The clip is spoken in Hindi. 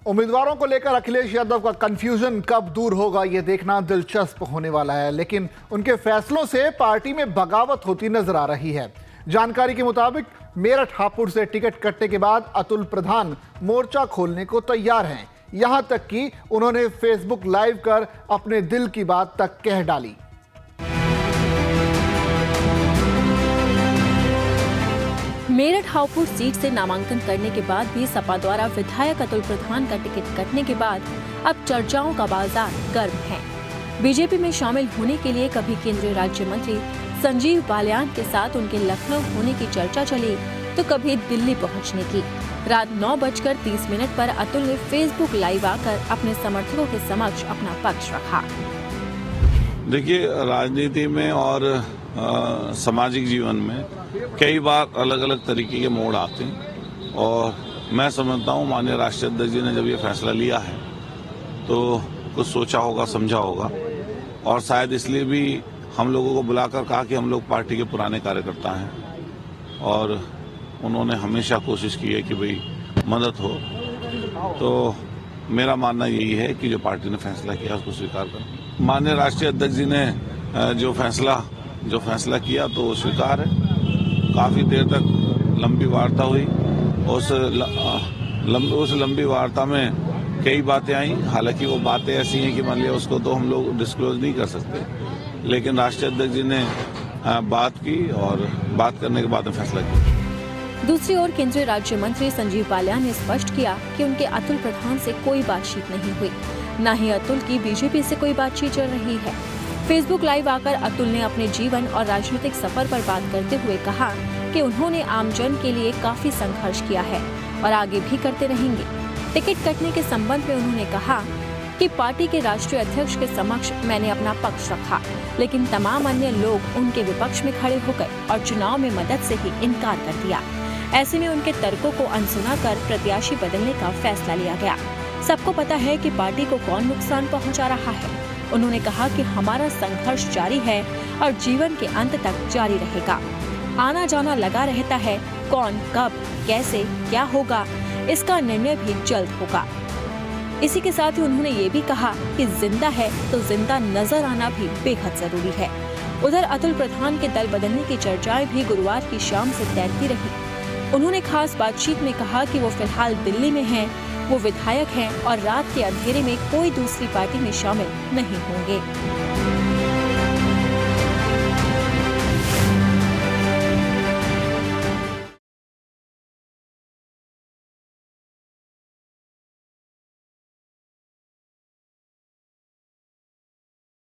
उम्मीदवारों को लेकर अखिलेश यादव का कंफ्यूजन कब दूर होगा, यह देखना दिलचस्प होने वाला है। लेकिन उनके फैसलों से पार्टी में बगावत होती नजर आ रही है। जानकारी के मुताबिक मेरठ हापुड़ से टिकट कटने के बाद अतुल प्रधान मोर्चा खोलने को तैयार हैं। यहां तक कि उन्होंने फेसबुक लाइव कर अपने दिल की बात तक कह डाली। मेरठ हापुड़ सीट से नामांकन करने के बाद भी सपा द्वारा विधायक अतुल प्रधान का टिकट कटने के बाद अब चर्चाओं का बाजार गर्म है। बीजेपी में शामिल होने के लिए कभी केंद्रीय राज्य मंत्री संजीव बालियान के साथ उनके लखनऊ होने की चर्चा चली, तो कभी दिल्ली पहुंचने की। रात 9:30 पर अतुल ने फेसबुक लाइव आकर अपने समर्थकों के समक्ष अपना पक्ष रखा। देखिए, राजनीति में और सामाजिक जीवन में कई बार अलग अलग तरीके के मोड़ आते हैं और मैं समझता हूँ माननीय राष्ट्रीय अध्यक्ष जी ने जब ये फैसला लिया है तो कुछ सोचा होगा, समझा होगा और शायद इसलिए भी हम लोगों को बुलाकर कहा कि हम लोग पार्टी के पुराने कार्यकर्ता हैं और उन्होंने हमेशा कोशिश की है कि भाई मदद हो। तो मेरा मानना यही है कि जो पार्टी ने फैसला किया उसको स्वीकार करें। माननीय राष्ट्रीय अध्यक्ष जी ने जो फैसला किया तो वो स्वीकार है। काफी देर तक लंबी वार्ता हुई। उस लंबी वार्ता में कई बातें आई। हालांकि वो बातें ऐसी हैं कि मान लिया उसको तो हम लोग डिस्क्लोज नहीं कर सकते, लेकिन राष्ट्रीय अध्यक्ष जी ने बात की और बात करने के बाद में फैसला किया। दूसरी ओर केंद्रीय राज्य मंत्री संजीव बालियान ने स्पष्ट किया कि उनके अतुल प्रधान से कोई बातचीत नहीं हुई, न ही अतुल की बीजेपी से कोई बातचीत चल रही है। फेसबुक लाइव आकर अतुल ने अपने जीवन और राजनीतिक सफर पर बात करते हुए कहा कि उन्होंने आमजन के लिए काफी संघर्ष किया है और आगे भी करते रहेंगे। टिकट कटने के संबंध में उन्होंने कहा कि पार्टी के राष्ट्रीय अध्यक्ष के समक्ष मैंने अपना पक्ष रखा, लेकिन तमाम अन्य लोग उनके विपक्ष में खड़े हो गए और चुनाव में मदद से ही इनकार कर दिया। ऐसे में उनके तर्कों को अनसुना कर प्रत्याशी बदलने का फैसला लिया गया। सबको पता है कि पार्टी को कौन नुकसान पहुंचा रहा है। उन्होंने कहा कि हमारा संघर्ष जारी है और जीवन के अंत तक जारी रहेगा। आना जाना लगा रहता है। कौन, कब, कैसे, क्या होगा, इसका निर्णय भी जल्द होगा। इसी के साथ ही उन्होंने ये भी कहा कि जिंदा है तो जिंदा नजर आना भी बेहद जरूरी है। उधर अतुल प्रधान के दल बदलने की चर्चाएं भी गुरुवार की शाम से तैरती रही। उन्होंने खास बातचीत में कहा कि वो फिलहाल दिल्ली में हैं, वो विधायक हैं और रात के अंधेरे में कोई दूसरी पार्टी में शामिल नहीं होंगे।